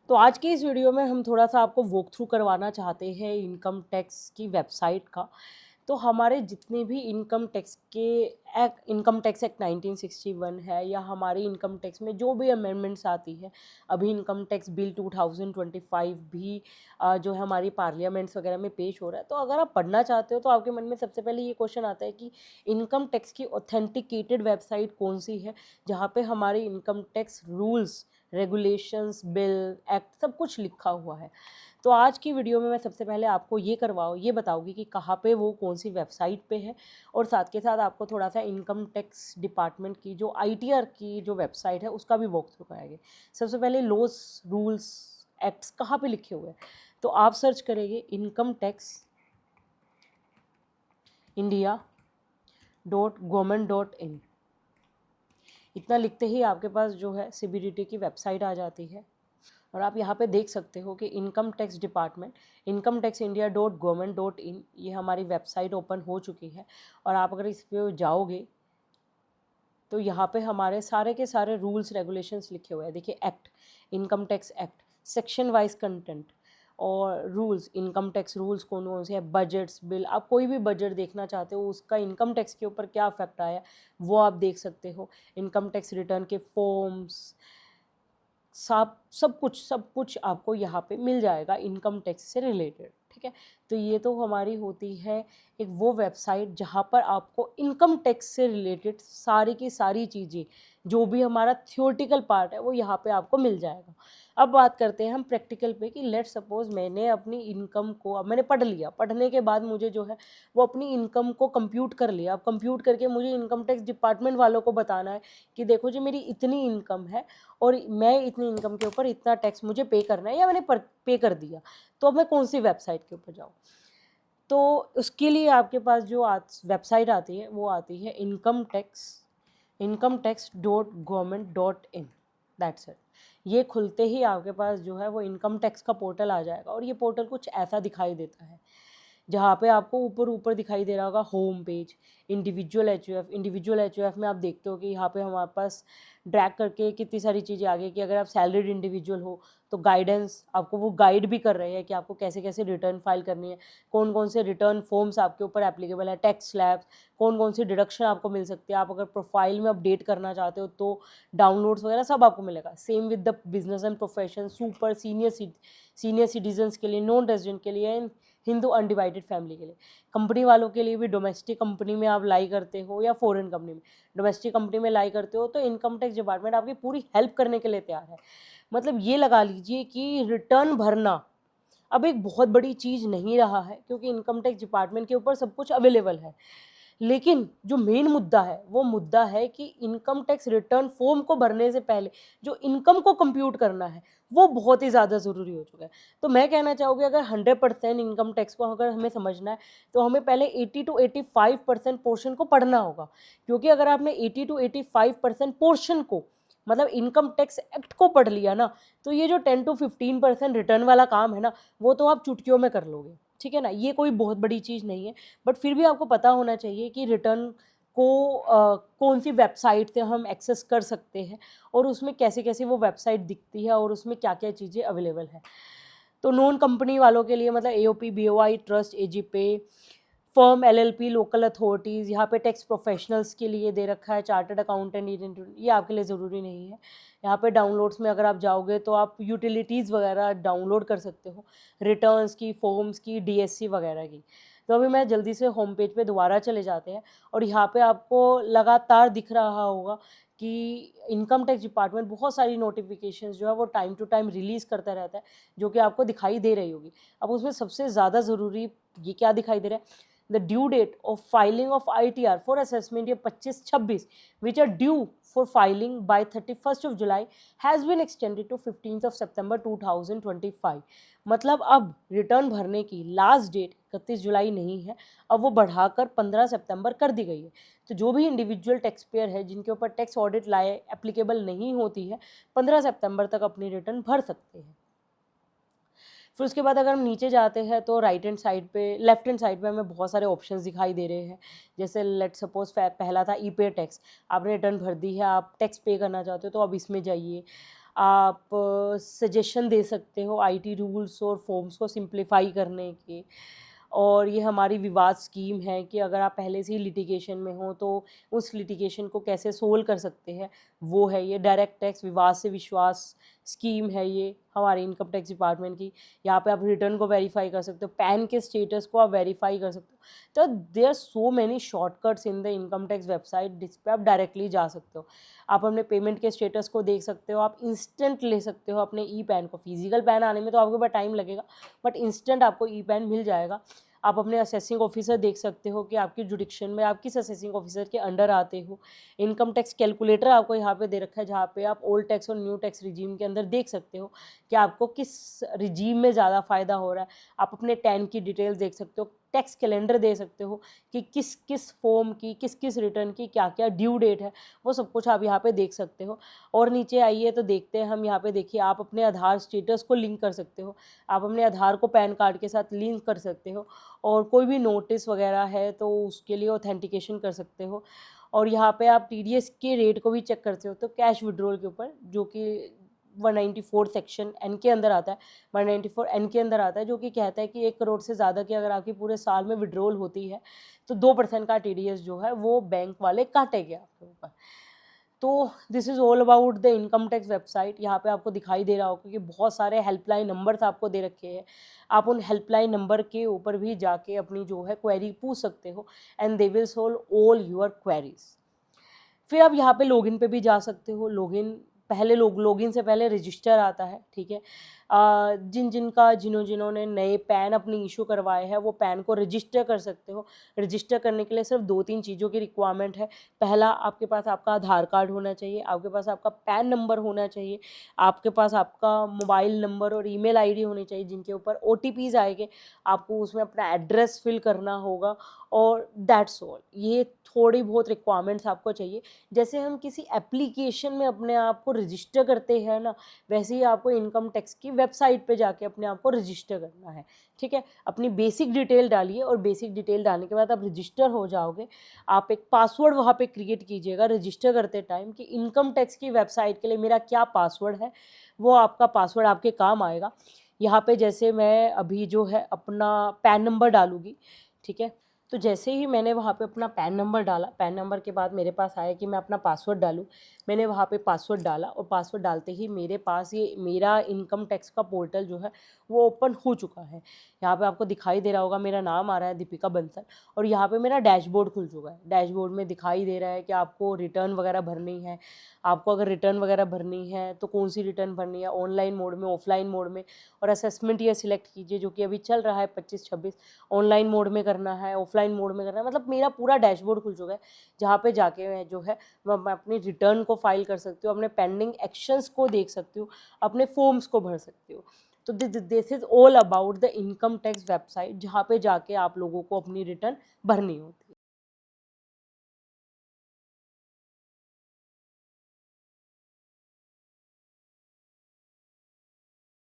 तो आज की इस वीडियो में हम थोड़ा-सा आपको वॉक थ्रू करवाना चाहते हैं इनकम टैक्स की वेबसाइट का। तो हमारे जितने भी इनकम टैक्स एक्ट 1961 है या हमारी इनकम टैक्स में जो भी अमेंडमेंट्स आती है, अभी इनकम टैक्स बिल 2025 भी जो है हमारी पार्लियामेंट्स वगैरह में पेश हो रहा है। तो अगर आप पढ़ना चाहते हो तो आपके मन में सबसे पहले ये क्वेश्चन आता है कि इनकम टैक्स की ऑथेंटिकेटेड वेबसाइट कौन-सी है, जहाँ पे हमारे income tax rules, regulations, bill, act सब कुछ लिखा हुआ है। तो आज की वीडियो में मैं सबसे पहले आपको ये बताऊँगी कि कहाँ पे वो कौन-सी वेबसाइट पे है, और साथ के साथ आपको थोड़ा-सा इनकम टैक्स डिपार्टमेंट की जो आईटीआर की जो वेबसाइट है उसका भी वॉक थ्रू कराएँगे। सबसे पहले लॉज़, रूल्स, एक्ट्स कहाँ पे लिखे हुए हैं? तो आप सर्च करेंगे income tax India dot government dot in. इतना लिखते ही आपके पास जो है सीबीडीटी की वेबसाइट आ जाती है, और आप यहाँ पे देख सकते हो कि income tax department income tax India dot government dot in, ये हमारी वेबसाइट ओपन हो चुकी है। और आप अगर इस पे जाओगे तो यहाँ पे हमारे सारे के सारे रूल्स रेगुलेशंस लिखे हुए हैं। देखिए, act, income tax act, section wise content और रूल्स, इनकम टैक्स रूल्स कौन कौन से हैं, बजट्स, बिल, आप कोई भी बजट देखना चाहते हो उसका इनकम टैक्स के ऊपर क्या इफेक्ट आया वो आप देख सकते हो। इनकम टैक्स रिटर्न के फॉर्म्स, सब कुछ आपको यहाँ पे मिल जाएगा इनकम टैक्स से रिलेटेड, ठीक है। तो ये तो हमारी होती है एक वो वेबसाइट जहाँ पर आपको इनकम टैक्स से रिलेटेड सारी की सारी चीज़ें, जो भी हमारा थ्योरेटिकल पार्ट है वो यहाँ पे आपको मिल जाएगा। अब बात करते हैं हम प्रैक्टिकल पे कि लेट्स सपोज मैंने अपनी इनकम को, अब मैंने पढ़ लिया, पढ़ने के बाद मुझे जो है वो अपनी इनकम को कंप्यूट कर लिया। अब कंप्यूट करके मुझे इनकम टैक्स डिपार्टमेंट वालों को बताना है कि देखो जी, मेरी इतनी इनकम है और मैं इतनी इनकम के ऊपर इतना टैक्स मुझे पे करना है, या मैंने पे कर दिया। तो अब मैं कौन सी वेबसाइट के ऊपर जाऊँ? तो उसके लिए आपके पास जो वेबसाइट आती है वो आती है income tax dot government dot in, that's it. ये खुलते ही आपके पास जो है वो इनकम टैक्स का पोर्टल आ जाएगा, और ये पोर्टल कुछ ऐसा दिखाई देता है, जहाँ पे आपको ऊपर ऊपर दिखाई दे रहा होगा होम पेज, इंडिविजुअल एचयूएफ में आप देखते हो कि यहाँ पे हमारे पास ड्रैग करके कितनी सारी चीज़ें आ गई कि अगर आप सैलरीड इंडिविजुअल हो तो गाइडेंस, आपको वो गाइड भी कर रहे हैं कि आपको कैसे कैसे रिटर्न फाइल करनी है, कौन कौन से रिटर्न फॉर्म्स आपके ऊपर एप्लीकेबल है, टैक्स स्लैब्स, कौन कौन सी डिडक्शन आपको मिल सकती है, आप अगर प्रोफाइल में अपडेट करना चाहते हो तो डाउनलोड्स वगैरह सब आपको मिलेगा। Same with the business and profession, super senior citizens के लिए, नॉन रेजिडेंट के लिए, हिंदू अनडिवाइडेड फैमिली के लिए, कंपनी वालों के लिए भी, डोमेस्टिक कंपनी में आप लाई करते हो या फॉरेन कंपनी में, डोमेस्टिक कंपनी में लाई करते हो तो इनकम टैक्स डिपार्टमेंट आपकी पूरी हेल्प करने के लिए तैयार है। मतलब ये लगा लीजिए कि रिटर्न भरना अब एक बहुत बड़ी चीज़ नहीं रहा है, क्योंकि इनकम टैक्स डिपार्टमेंट के ऊपर सब कुछ अवेलेबल है। लेकिन जो मेन मुद्दा है, वो मुद्दा है कि इनकम टैक्स रिटर्न फॉर्म को भरने से पहले जो इनकम को कंप्यूट करना है, वो बहुत ही ज़्यादा ज़रूरी हो चुका है। तो मैं कहना चाहूँगी, अगर 100% इनकम टैक्स को अगर हमें समझना है, तो हमें पहले 80 टू 85% पोर्शन को पढ़ना होगा। क्योंकि अगर आपने 80 टू 85% पोर्शन को, मतलब इनकम टैक्स एक्ट को पढ़ लिया ना, तो ये जो 10 टू 15% रिटर्न वाला काम है ना, वो तो आप चुटकियों में कर लोगे, ठीक है ना? ये कोई बहुत बड़ी चीज़ नहीं है। बट फिर भी आपको पता होना चाहिए कि रिटर्न को कौन सी वेबसाइट से हम एक्सेस कर सकते हैं, और उसमें कैसे-कैसे वो वेबसाइट दिखती है, और उसमें क्या-क्या चीज़ें अवेलेबल हैं। तो नॉन कंपनी वालों के लिए मतलब AOP, BOI, trust, AJP, firm, LLP, local authorities, यहाँ पे टैक्स प्रोफेशनल्स के लिए दे रखा है, चार्टर्ड अकाउंटेंट, ये आपके लिए ज़रूरी नहीं है। यहाँ पे डाउनलोड्स में अगर आप जाओगे तो आप यूटिलिटीज़ वगैरह डाउनलोड कर सकते हो, रिटर्न्स की, फॉर्म्स की, डीएससी वगैरह की। तो अभी मैं जल्दी से होम पेज पे दोबारा चले जाते हैं, और यहाँ पे आपको लगातार दिख रहा होगा कि इनकम टैक्स डिपार्टमेंट बहुत सारी नोटिफिकेशंस जो है वो टाइम टू टाइम रिलीज़ करता रहता है, जो कि आपको दिखाई दे रही होगी। अब उसमें सबसे ज़्यादा ज़रूरी ये क्या दिखाई दे रहा है, the due date of filing of ITR for assessment, ये 25-26 which are due for filing by 31st of July has been extended to 15th of September 2025। मतलब अब रिटर्न भरने की लास्ट डेट 31 जुलाई नहीं है, अब वो बढ़ाकर 15 सितंबर कर दी गई है। तो जो भी इंडिविजुअल टैक्स पेयर है जिनके ऊपर टैक्स ऑडिट लाए एप्लीकेबल नहीं होती है, 15 सितंबर तक अपनी रिटर्न भर सकते हैं। फिर उसके बाद अगर हम नीचे जाते हैं तो लेफ्ट हैंड साइड पे हमें बहुत सारे ऑप्शंस दिखाई दे रहे हैं। जैसे लेट्स सपोज पहला था ई पे टैक्स, आपने रिटर्न भर दी है, आप टैक्स पे करना चाहते हो तो अब इसमें जाइए। आप सजेशन दे सकते हो आईटी रूल्स और फॉर्म्स को सिंप्लीफाई करने के। और ये हमारी विवाद स्कीम है कि अगर आप पहले से ही लिटिगेशन में हो तो उस लिटिगेशन को कैसे सोल्व कर सकते हैं, वो है ये डायरेक्ट टैक्स विवाद से विश्वास स्कीम है ये हमारे इनकम टैक्स डिपार्टमेंट की। यहाँ पे आप रिटर्न को वेरीफाई कर सकते हो, पैन के स्टेटस को आप वेरीफाई कर सकते हो। तो there are so many shortcuts in the income tax website जिस पे आप डायरेक्टली जा सकते हो। आप अपने पेमेंट के स्टेटस को देख सकते हो, आप इंस्टेंट ले सकते हो अपने ई पैन को। फिजिकल पैन आने में तो आपके पास टाइम लगेगा, बट इंस्टेंट आपको ई पैन मिल जाएगा। आप अपने असेसिंग ऑफिसर देख सकते हो कि आपकी जुडिक्शन में आप किस असेसिंग ऑफिसर के अंडर आते हो। इनकम टैक्स कैलकुलेटर आपको यहाँ पे दे रखा है, जहाँ पे आप ओल्ड टैक्स और न्यू टैक्स रिजीम के अंदर देख सकते हो कि आपको किस रिजीम में ज़्यादा फ़ायदा हो रहा है। आप अपने टैन की डिटेल्स देख सकते हो, टैक्स कैलेंडर दे सकते हो कि किस किस फॉर्म की किस किस रिटर्न की क्या क्या ड्यू डेट है, वो सब कुछ आप यहाँ पे देख सकते हो। और नीचे आइए तो देखते हैं हम यहाँ पे, देखिए आप अपने आधार स्टेटस को लिंक कर सकते हो, आप अपने आधार को पैन कार्ड के साथ लिंक कर सकते हो। और कोई भी नोटिस वगैरह है तो उसके लिए ऑथेंटिकेशन कर सकते हो। और यहाँ पे आप टीडीएस के रेट को भी चेक करते हो, तो कैश विड्रॉल के ऊपर जो कि 194 सेक्शन एन के अंदर आता है, 194 एन के अंदर आता है, जो कि कहता है कि 1 करोड़ से ज़्यादा की अगर आपकी पूरे साल में विड्रॉल होती है तो 2% का टीडीएस जो है वो बैंक वाले काटेंगे आपके ऊपर। तो this is all about the income tax website. यहाँ पे आपको दिखाई दे रहा होगा कि बहुत सारे हेल्पलाइन नंबर्स आपको दे रखे हैं। आप उन हेल्पलाइन नंबर के ऊपर भी जाके अपनी जो है क्वेरी पूछ सकते हो, and they will solve all your queries. फिर आप यहाँ पे लॉगिन पे भी जा सकते हो। लॉगिन पहले लॉगिन से पहले रजिस्टर आता है, ठीक है। जिन्होंने नए पैन अपनी इशू करवाए हैं वो पैन को रजिस्टर कर सकते हो। रजिस्टर करने के लिए सिर्फ 2-3 चीज़ों की रिक्वायरमेंट है। पहला, आपके पास आपका आधार कार्ड होना चाहिए, आपके पास आपका पैन नंबर होना चाहिए, आपके पास आपका मोबाइल नंबर और ईमेल आईडी होनी चाहिए जिनके ऊपर ओटीपीज़ आएंगे। आपको उसमें अपना एड्रेस फिल करना होगा, और दैट्स ऑल। ये थोड़ी बहुत रिक्वायरमेंट्स आपको चाहिए। जैसे हम किसी एप्लीकेशन में अपने आप को रजिस्टर करते हैं ना, वैसे ही आपको इनकम टैक्स की वेबसाइट पे जाके अपने आप को रजिस्टर करना है, ठीक है। अपनी बेसिक डिटेल डालिए, और बेसिक डिटेल डालने के बाद आप रजिस्टर हो जाओगे। आप एक पासवर्ड वहाँ पे क्रिएट कीजिएगा रजिस्टर करते टाइम कि इनकम टैक्स की वेबसाइट के लिए मेरा क्या पासवर्ड है, वो आपका पासवर्ड आपके काम आएगा। यहाँ पे जैसे मैं अभी जो है अपना पैन नंबर डालूँगी, ठीक है। तो जैसे ही मैंने वहाँ पे अपना पैन नंबर डाला, पैन नंबर के बाद मेरे पास आया कि मैं अपना पासवर्ड डालूँ। मैंने वहाँ पे पासवर्ड डाला, और पासवर्ड डालते ही मेरे पास ये मेरा इनकम टैक्स का पोर्टल जो है वो ओपन हो चुका है। यहाँ पे आपको दिखाई दे रहा होगा मेरा नाम आ रहा है दीपिका बंसल, और यहाँ पे मेरा डैशबोर्ड खुल चुका है। डैशबोर्ड में दिखाई दे रहा है कि आपको रिटर्न वगैरह भरनी है। आपको अगर रिटर्न वगैरह भरनी है तो कौन सी रिटर्न भरनी है, ऑनलाइन मोड में, ऑफलाइन मोड में। और असेसमेंट ये सिलेक्ट कीजिए जो कि अभी चल रहा है 25-26। ऑनलाइन मोड में करना है, ऑफलाइन मोड में करना है, मतलब मेरा पूरा डैशबोर्ड खुल चुका है, जहाँ पे जाके मैं जो है मैं अपनी रिटर्न को फाइल कर सकती हूँ, अपने पेंडिंग एक्शंस को देख सकती हूँ, अपने फॉर्म्स को भर सकती हूँ। तो this is all about the income tax website, जहाँ पे जाके आप लोगों को अपनी रिटर्न भरनी होती है।